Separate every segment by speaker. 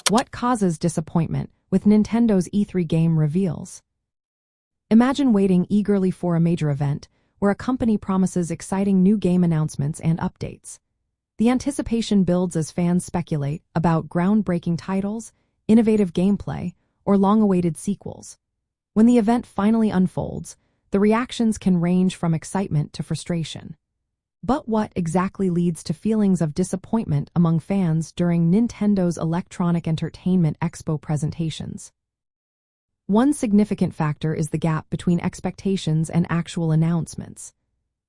Speaker 1: What causes disappointment with Nintendo's E3 game reveals? Imagine waiting eagerly for a major event where a company promises exciting new game announcements and updates. The anticipation builds as fans speculate about groundbreaking titles, innovative gameplay, or long-awaited sequels. When the event finally unfolds, the reactions can range from excitement to frustration. But what exactly leads to feelings of disappointment among fans during Nintendo's Electronic Entertainment Expo presentations? One significant factor is the gap between expectations and actual announcements.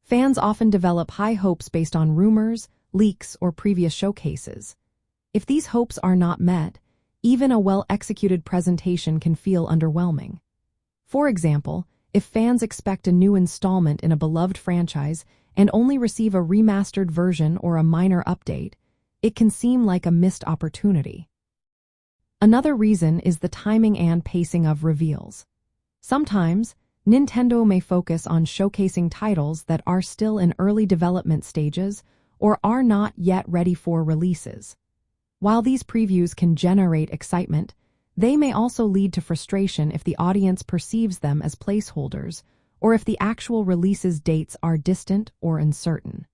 Speaker 1: Fans often develop high hopes based on rumors, leaks, or previous showcases. If these hopes are not met, even a well-executed presentation can feel underwhelming. For example, if fans expect a new installment in a beloved franchise and only receive a remastered version or a minor update, it can seem like a missed opportunity. Another reason is the timing and pacing of reveals. Sometimes, Nintendo may focus on showcasing titles that are still in early development stages or are not yet ready for releases. While these previews can generate excitement, they may also lead to frustration if the audience perceives them as placeholders or if the actual release's dates are distant or uncertain.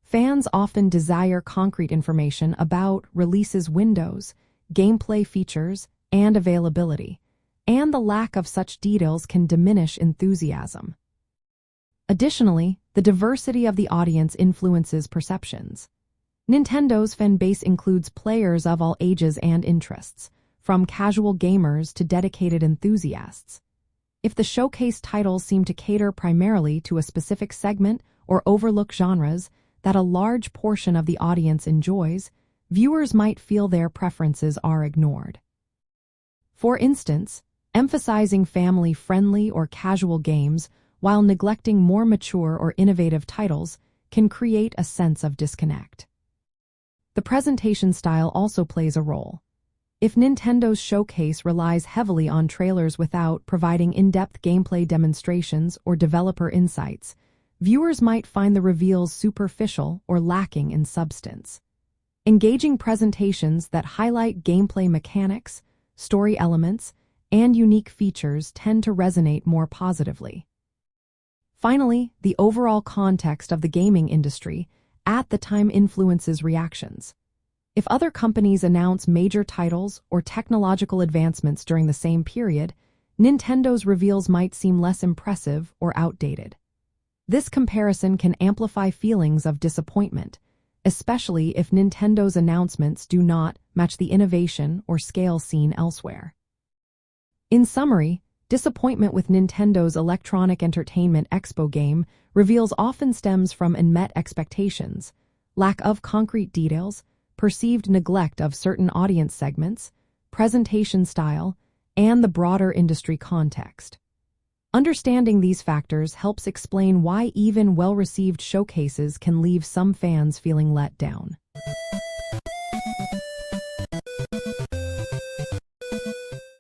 Speaker 1: Fans often desire concrete information about releases windows, gameplay features, and availability, and the lack of such details can diminish enthusiasm. Additionally, the diversity of the audience influences perceptions. Nintendo's fan base includes players of all ages and interests, from casual gamers to dedicated enthusiasts. If the showcase titles seem to cater primarily to a specific segment or overlook genres that a large portion of the audience enjoys, viewers might feel their preferences are ignored. For instance, emphasizing family-friendly or casual games while neglecting more mature or innovative titles can create a sense of disconnect. The presentation style also plays a role. If Nintendo's showcase relies heavily on trailers without providing in-depth gameplay demonstrations or developer insights, viewers might find the reveals superficial or lacking in substance. Engaging presentations that highlight gameplay mechanics, story elements, and unique features tend to resonate more positively. Finally, the overall context of the gaming industry at the time influences reactions. If other companies announce major titles or technological advancements during the same period, Nintendo's reveals might seem less impressive or outdated. This comparison can amplify feelings of disappointment, especially if Nintendo's announcements do not match the innovation or scale seen elsewhere. In summary, disappointment with Nintendo's Electronic Entertainment Expo game reveals often stems from unmet expectations, lack of concrete details, perceived neglect of certain audience segments, presentation style, and the broader industry context. Understanding these factors helps explain why even well-received showcases can leave some fans feeling let down.